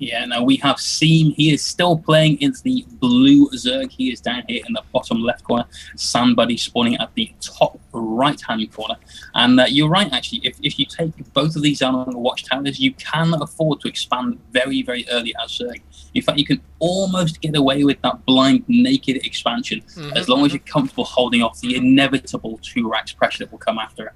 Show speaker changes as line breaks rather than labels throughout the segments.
Yeah, now we have seeM. He is still playing into the blue Zerg. He is down here in the bottom left corner. SanBuddie spawning at the top right-hand corner. And you're right, actually. If you take both of these down on the watchtowers, you can afford to expand very, very early as Zerg. In fact, you can almost get away with that blind, naked expansion as long as you're comfortable holding off the inevitable 2 racks pressure that will come after it.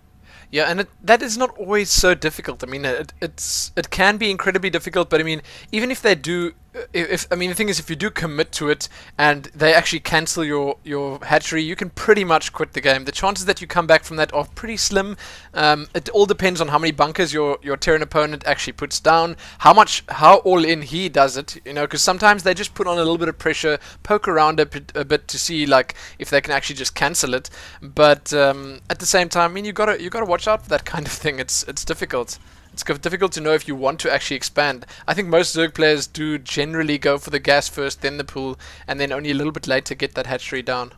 Yeah, and that is not always so difficult. I mean, it can be incredibly difficult, but I mean, even if they do, I mean, the thing is, if you do commit to it and they actually cancel your hatchery, you can pretty much quit the game. The chances that you come back from that are pretty slim. It all depends on how many bunkers your Terran opponent actually puts down, how all in he does it. You know, because sometimes they just put on a little bit of pressure, poke around a bit to see like if they can actually just cancel it. But at the same time, I mean, you gotta watch out for that kind of thing. It's difficult. It's difficult to know if you want to actually expand. I think most Zerg players do generally go for the gas first, then the pool, and then only a little bit later get that hatchery down.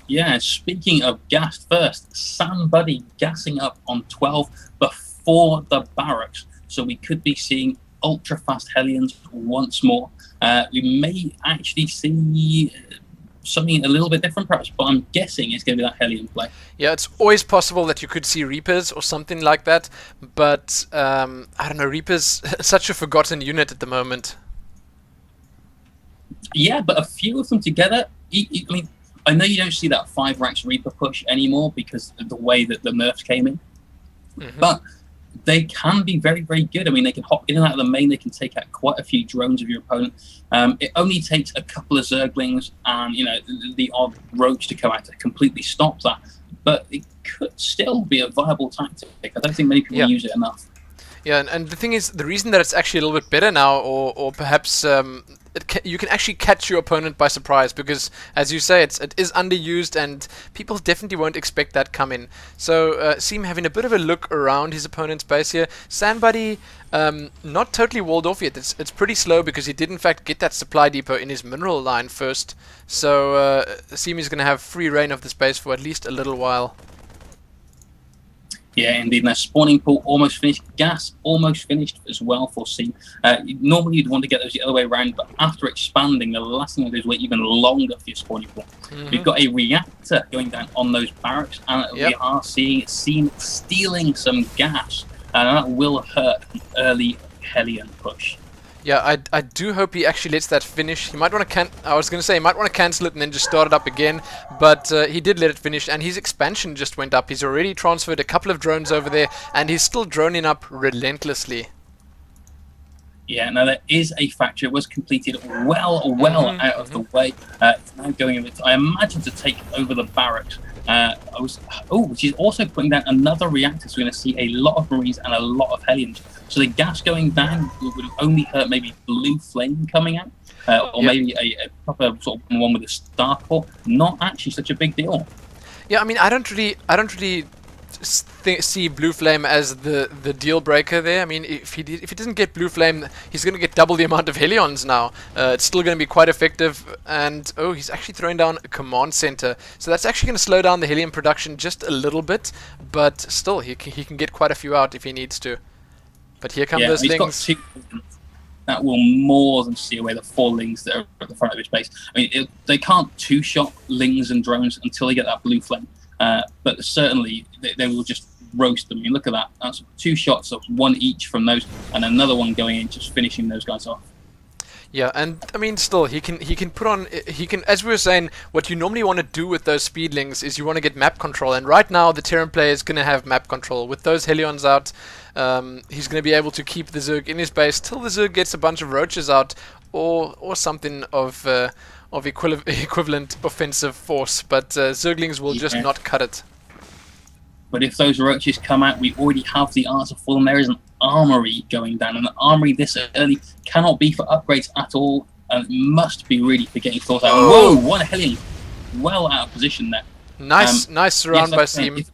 Yeah, speaking of gas first, SanBuddie gassing up on 12 before the barracks. So we could be seeing ultra-fast Hellions once more. We may actually see something a little bit different perhaps, but I'm guessing it's going to be that Hellion play.
Yeah, it's always possible that you could see Reapers or something like that, but I don't know, Reapers such a forgotten unit at the moment.
Yeah, but a few of them together, I mean, I know you don't see that 5 racks Reaper push anymore because of the way that the nerfs came in, but they can be very, very good. I mean, they can hop in and out of the main. They can take out quite a few drones of your opponent. It only takes a couple of Zerglings and, you know, the odd roach to come out to completely stop that. But it could still be a viable tactic. I don't think many people use it enough.
Yeah, and the thing is, the reason that it's actually a little bit better now, or perhaps you can actually catch your opponent by surprise, because, as you say, it is underused, and people definitely won't expect that come in. So, seeM having a bit of a look around his opponent's base here. SanBuddie, not totally walled off yet. It's pretty slow, because he did, in fact, get that supply depot in his mineral line first. So, seeM is going to have free reign of the space for at least a little while.
Yeah, indeed. Now, spawning pool almost finished. Gas almost finished as well for seeM. Normally, you'd want to get those the other way around, but after expanding, the last thing to do is wait even longer for your spawning pool. We've got a reactor going down on those barracks, and we are seeing seeM stealing some gas, and that will hurt an early Hellion push.
Yeah, I do hope he actually lets that finish. He might want to I was going to say he might want to cancel it and then just start it up again, but he did let it finish, and his expansion just went up. He's already transferred a couple of drones over there, and he's still droning up relentlessly.
Yeah, now there is a factory. It was completed well out of the way. It's now going over, I imagine, to take over the barracks. Which is also putting down another reactor, so we're going to see a lot of Marines and a lot of Hellions. So the gas going down would only hurt maybe blue flame coming out, or maybe a proper sort of one with a star core. Not actually such a big deal.
Yeah, I mean, I don't really see blue flame as the deal breaker there. I mean, if he doesn't get blue flame, he's going to get double the amount of Hellions now. It's still going to be quite effective, and he's actually throwing down a command center, so that's actually going to slow down the Hellion production just a little bit, but still he can get quite a few out if he needs to. But here come those lings.
Got 2 that will more than see away the 4 lings that are at the front of his base. I mean, they can't 2-shot lings and drones until they get that blue flame. But certainly they will just roast them. I mean, look at that. That's 2 shots, so 1 each from those, and another one going in, just finishing those guys off.
Yeah, and I mean, still, he can put on, as we were saying, what you normally want to do with those speedlings is you want to get map control, and right now the Terran player is going to have map control. With those Hellions out, he's going to be able to keep the Zerg in his base till the Zerg gets a bunch of roaches out, or something of equivalent offensive force, but Zerglings will just not cut it.
But if those roaches come out, we already have the answer for them. There is an armory going down, and the armory this early cannot be for upgrades at all, and must be really for getting thought out. Whoa, 1 Hellion, well out of position there.
Nice surround by seeM.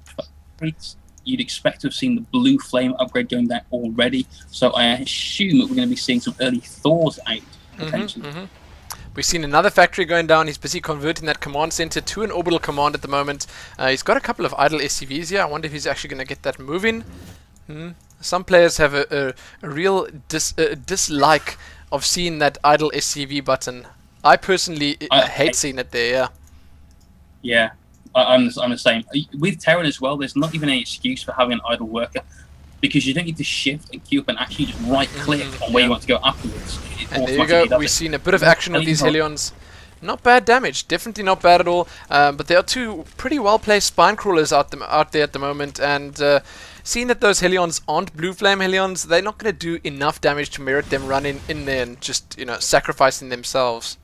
You'd expect to have seen the blue flame upgrade going down already, so I assume that we're going to be seeing some early Thors out, potentially.
We've seen another factory going down. He's busy converting that command center to an orbital command at the moment. He's got a couple of idle SCVs here. I wonder if he's actually going to get that moving. Some players have a real dislike of seeing that idle SCV button. I personally hate seeing it there. Yeah.
Yeah, I'm the same. With Terran as well, there's not even any excuse for having an idle worker, because you don't need to shift and queue up and actually just right-click on where you want to go afterwards.
And there you go, we've seen a bit of action with these Hellions. Not bad damage, definitely not bad at all, but there are two pretty well-placed spine crawlers out there at the moment, and seeing that those Hellions aren't Blue Flame Hellions, they're not going to do enough damage to merit them running in there and just, sacrificing themselves.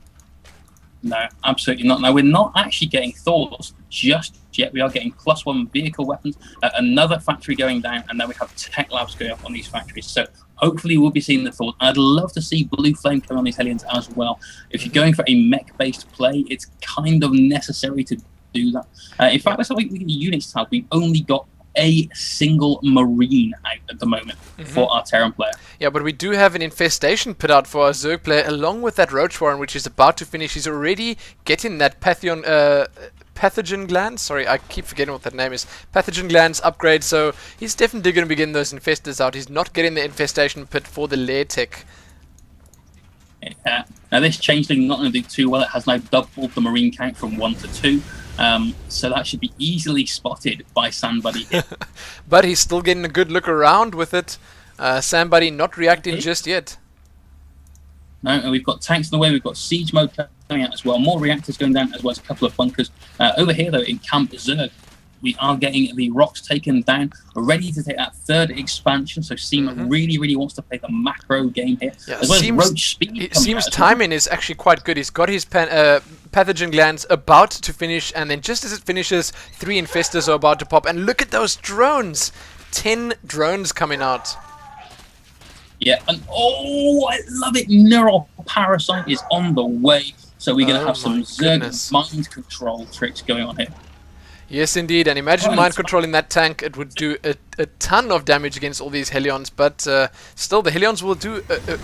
No, absolutely not. No, we're not actually getting Thors just yet. We are getting +1 vehicle weapons, another factory going down, and then we have tech labs going up on these factories. So hopefully we'll be seeing the Thors. I'd love to see Blue Flame come on these Hellions as well. If you're going for a mech-based play, it's kind of necessary to do that. In fact, let's have a look at the units tab. We've only got a single Marine out at the moment for our Terran player.
Yeah, but we do have an infestation put out for our Zerg player, along with that Roach Warren, which is about to finish. He's already getting that pathogen glands. Sorry, I keep forgetting what that name is. Pathogen glands upgrade, so he's definitely going to be getting those infestors out. He's not getting the infestation pit for the lair tech.
Yeah. Now this changeling not going to do too well. It has now doubled the Marine count from 1 to 2. So that should be easily spotted by SanBuddie.
But he's still getting a good look around with it. SanBuddie not reacting just yet.
No, and we've got tanks in the way. We've got siege mode coming out as well. More reactors going down, as well as a couple of bunkers. Over here, though, in Camp Zerg, we are getting the rocks taken down, ready to take that third expansion. So seeM really, really wants to play the macro game here.
Yeah,
as well as Roach speed.
seeM's timing is actually quite good. He's got his pathogen glands about to finish, and then just as it finishes, 3 infestors are about to pop. And look at those drones! 10 drones coming out.
Yeah, and oh, I love it. Neural Parasite is on the way. So we're going to have some Zerg mind control tricks going on here.
Yes, indeed, and imagine mind controlling that tank. It would do a ton of damage against all these Hellions, but still, the Hellions will do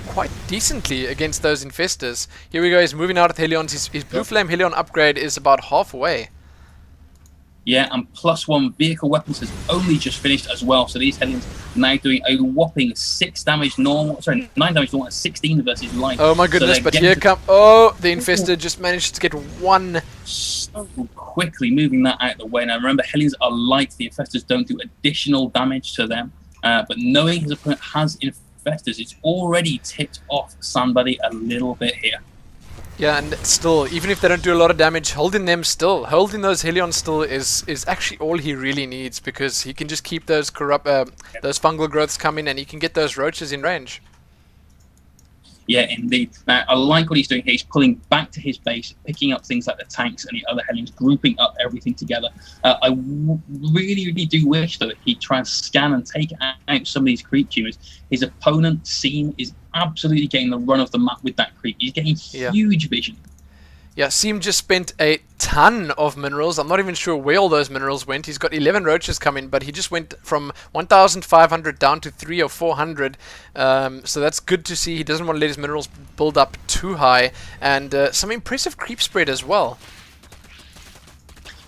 quite decently against those infestors. Here we go, he's moving out of the Hellions. His Blue Flame Hellion upgrade is about halfway.
Yeah, and +1 vehicle weapons has only just finished as well, so these Hellions now doing a whopping 6 damage normal, sorry, 9 damage normal, and 16 versus light.
Oh my goodness, so but here come, oh, the infestor just managed to get 1.
So quickly moving that out of the way. Now remember, Hellions are light, the infestors don't do additional damage to them, but knowing his opponent has infestors, it's already tipped off SanBuddie a little bit here.
Yeah, and still, even if they don't do a lot of damage, holding those Hellions still is actually all he really needs, because he can just keep those those fungal growths coming, and he can get those roaches in range.
Yeah, indeed. Now, I like what he's doing here. He's pulling back to his base, picking up things like the tanks and the other Hellions, grouping up everything together. I really, really do wish, though, that he'd try and scan and take out some of these creep tumors. His opponent, seeM, is absolutely getting the run of the map with that creep. He's getting huge vision. Yeah,
seeM just spent a ton of minerals. I'm not even sure where all those minerals went. He's got 11 roaches coming, but he just went from 1,500 down to 300 or 400. So that's good to see. He doesn't want to let his minerals build up too high. And some impressive creep spread as well.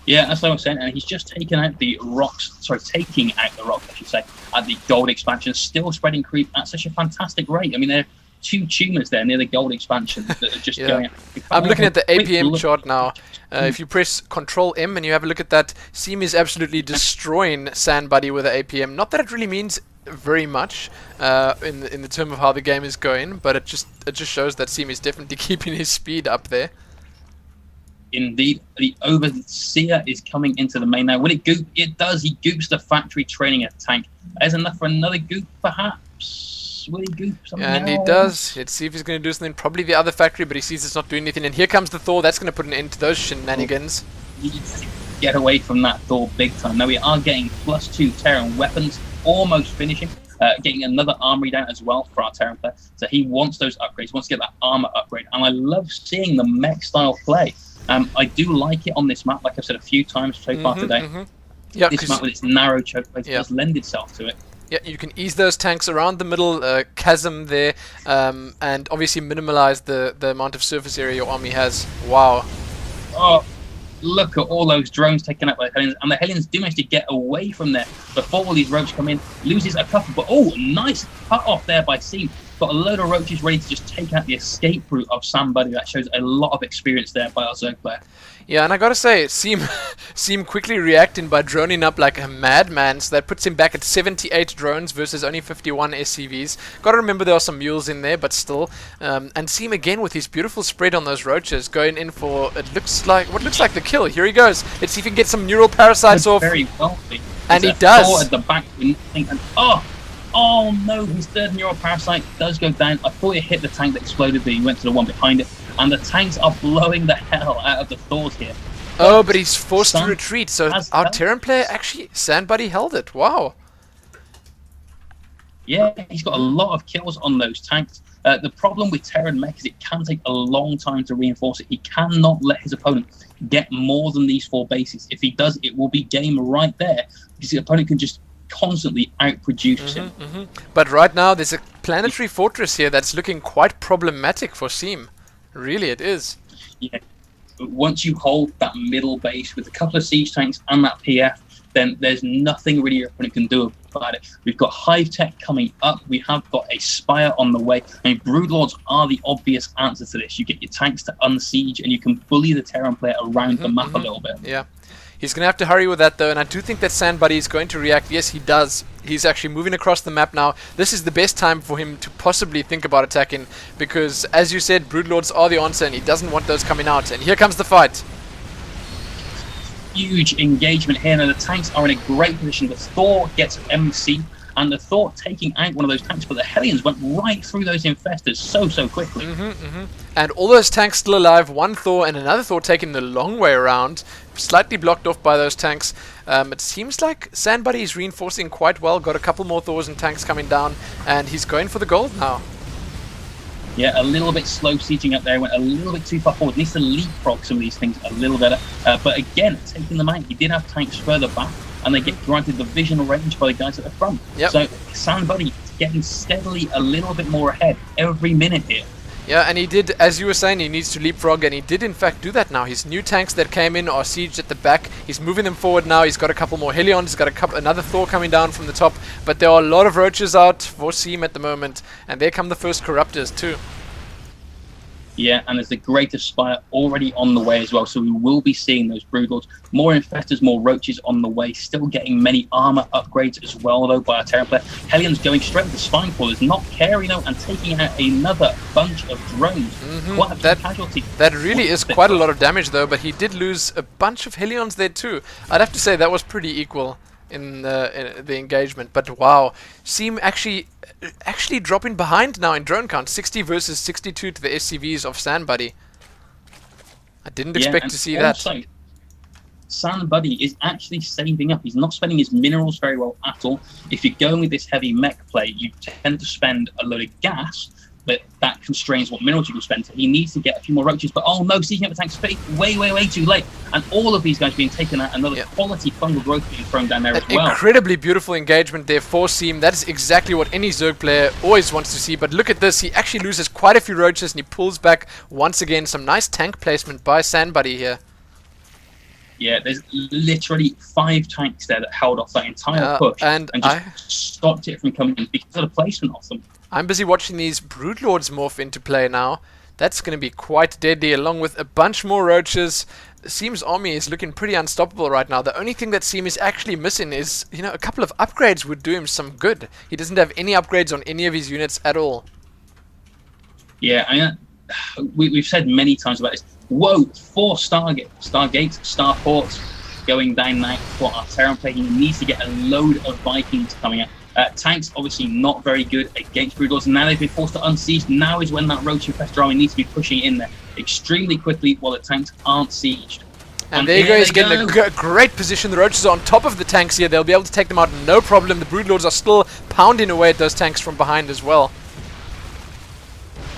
Yeah, that's what I was saying. And he's just taking out the rocks, I should say, at the gold expansion. Still spreading creep at such a fantastic rate. I mean, they're 2 tumors there near the gold expansion that are just going out.
I'm looking at the APM chart now. If you press Control M and you have a look at that, seeM is absolutely destroying SanBuddie with the APM. Not that it really means very much in the term of how the game is going, but it just shows that seeM is definitely keeping his speed up there.
Indeed, the Overseer is coming into the main now. Will it goop? It does. He goops the factory training a tank. There's enough for another goop, perhaps. Will he goop something?
And he does. Let's see if he's going to do something. Probably the other factory, but he sees it's not doing anything. And here comes the Thor. That's going to put an end to those shenanigans.
Get away from that Thor big time. Now we are getting +2 Terran weapons, almost finishing. Getting another armory down as well for our Terran player. So he wants those upgrades. He wants to get that armor upgrade. And I love seeing the mech style play. I do like it on this map, like I've said a few times so far today.
Yeah,
this map with its narrow choke place does lend itself to it.
Yeah, you can ease those tanks around the middle chasm there, and obviously minimize the amount of surface area your army has. Wow.
Oh, look at all those drones taken out by the Hellions, and the Hellions do manage to get away from there before all these roaches come in. Loses a couple, but nice cut off there by seeM. Got a load of roaches ready to just take out the escape route of SanBuddie. That shows a lot of experience there by our Zerg player.
Yeah, and I gotta say, seeM quickly reacting by droning up like a madman, so that puts him back at 78 drones versus only 51 SCVs. Gotta remember there are some mules in there, but still. And seeM again with his beautiful spread on those roaches, going in for what looks like the kill. Here he goes. Let's see if he can get some neural parasites off.
Very wealthy.
And he does.
At the back, and oh no, his third neural parasite does go down. I thought it hit the tank that exploded, but he went to the one behind it. And the tanks are blowing the hell out of the Thors here.
But he's forced to retreat, so our Terran player actually, SanBuddie held it. Wow.
Yeah, he's got a lot of kills on those tanks. The problem with Terran mech is it can take a long time to reinforce it. He cannot let his opponent get more than these 4 bases. If he does, it will be game right there, because the opponent can just constantly outproduce him.
But right now, there's a planetary fortress here that's looking quite problematic for seeM. Really, it is.
Yeah. Once you hold that middle base with a couple of siege tanks and that PF, then there's nothing really your opponent can do about it. We've got Hive Tech coming up. We have got a Spire on the way. I mean, Broodlords are the obvious answer to this. You get your tanks to unsiege, and you can bully the Terran player around the map a little bit.
Yeah. He's going to have to hurry with that, though, and I do think that SanBuddie is going to react. Yes, he does. He's actually moving across the map now. This is the best time for him to possibly think about attacking, because, as you said, Broodlords are the answer, and he doesn't want those coming out. And here comes the fight.
Huge engagement here. Now, the tanks are in a great position. The Thor gets MC, and the Thor taking out one of those tanks, but the Hellions went right through those infestors so quickly.
And all those tanks still alive, one Thor and another Thor taking the long way around, slightly blocked off by those tanks. It seems like SanBuddie is reinforcing quite well, got a couple more Thors and tanks coming down, and he's going for the gold now.
Yeah, a little bit slow sieging up there, went a little bit too far forward. Needs to leapfrog some of these things a little better. But again, taking them out, he did have tanks further back, and they get granted the visual range by the guys at the front. So SanBuddie getting steadily a little bit more ahead every minute here.
Yeah, and he did, as you were saying, he needs to leapfrog, and he did in fact do that now. His new tanks that came in are sieged at the back. He's moving them forward now. He's got a couple more Hellions. He's got another Thor coming down from the top. But there are a lot of roaches out for seeM at the moment, and there come the first Corruptors too.
Yeah, and there's the Greater Spire already on the way as well, so we will be seeing those Broodlords. More Infestors, more Roaches on the way, still getting many armor upgrades as well, though, by our Terran player. Hellions going straight to Spine Crawlers, not caring, though, and taking out another bunch of drones. Quite a casualty.
That really is quite a lot of damage, though, but he did lose a bunch of Hellions there, too. I'd have to say that was pretty equal in the engagement, but wow, seeM actually dropping behind now in drone count, 60 versus 62 to the SCVs of SanBuddie. I didn't expect to see that.
SanBuddie is actually saving up. He's not spending his minerals very well at all. If you're going with this heavy mech play, you tend to spend a load of gas, but that constrains what minerals you can spend. So he needs to get a few more roaches, but oh no, sieging up the tanks way too late. And all of these guys being taken out, another quality fungal growth being thrown down there as well.
Incredibly beautiful engagement there for seeM. That is exactly what any Zerg player always wants to see. But look at this, he actually loses quite a few roaches and he pulls back once again. Some nice tank placement by SanBuddie here.
Yeah, there's literally 5 tanks there that held off that entire push and just stopped it from coming in because of the placement of them.
I'm busy watching these Broodlords morph into play now. That's going to be quite deadly, along with a bunch more roaches. seeM's army is looking pretty unstoppable right now. The only thing that seeM is actually missing is, you know, a couple of upgrades would do him some good. He doesn't have any upgrades on any of his units at all.
Yeah, I mean, we've said many times about this. Whoa, 4 stargates, starports going down now for our Terran player. He needs to get a load of Vikings coming out. Tanks obviously not very good against Broodlords, and now they've been forced to unsiege. Now is when that Roach Infestor army needs to be pushing in there extremely quickly while the tanks aren't sieged.
And there you go, he's getting a great position. The Roaches are on top of the tanks here. They'll be able to take them out no problem. The Broodlords are still pounding away at those tanks from behind as well.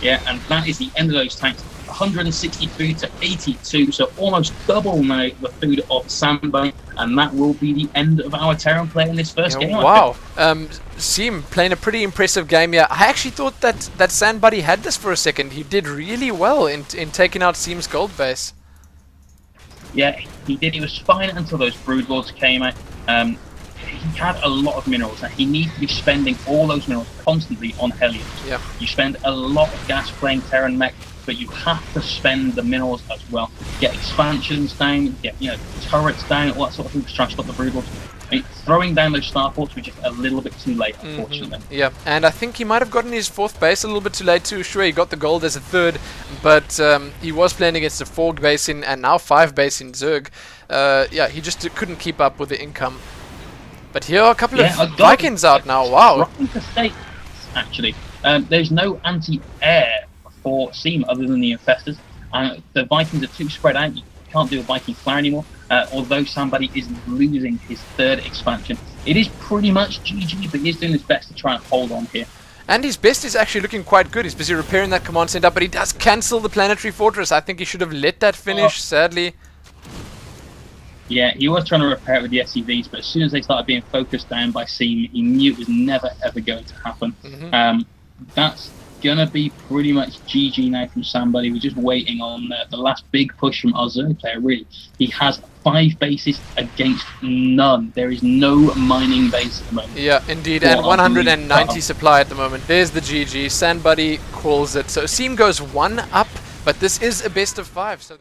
Yeah, and that is the end of those tanks. 163 to 82, so almost double now the food of SanBuddie, and that will be the end of our Terran play in this first game.
Wow, seeM playing a pretty impressive game here. I actually thought that SanBuddie had this for a second. He did really well in taking out seeM's gold base.
Yeah, he did. He was fine until those brood lords came out. He had a lot of minerals, and he needs to be spending all those minerals constantly on Hellions.
Yeah.
You spend a lot of gas playing Terran mech, but you have to spend the minerals as well. Get expansions down, get turrets down, all that sort of thing to try and stop the brood lords. I mean, throwing down those starports was just a little bit too late, unfortunately.
Yeah, and I think he might have gotten his 4th base a little bit too late too. Sure, he got the gold as a 3rd, but he was playing against a 4 base in and now 5 base in Zerg. Yeah, he just couldn't keep up with the income. But here are a couple of Vikings out now. Wow.
To state, actually, there's no anti-air for seeM other than the Infestors. The Vikings are too spread out. You can't do a Viking flare anymore. Although SanBuddie is losing his 3rd expansion, it is pretty much GG, but he's doing his best to try and hold on here.
And his best is actually looking quite good. He's busy repairing that command center, but he does cancel the planetary fortress. I think he should have let that finish, sadly.
Yeah, he was trying to repair it with the SCVs, but as soon as they started being focused down by seeM, he knew it was never ever going to happen. That's gonna be pretty much GG now from SanBuddie. We're just waiting on the last big push from our Zerg player, really. He has 5 bases against none. There is no mining base at the moment.
Yeah, indeed, and 190 supply at the moment. There's the GG. SanBuddie calls it. So seeM goes 1 up, but this is a best of 5. So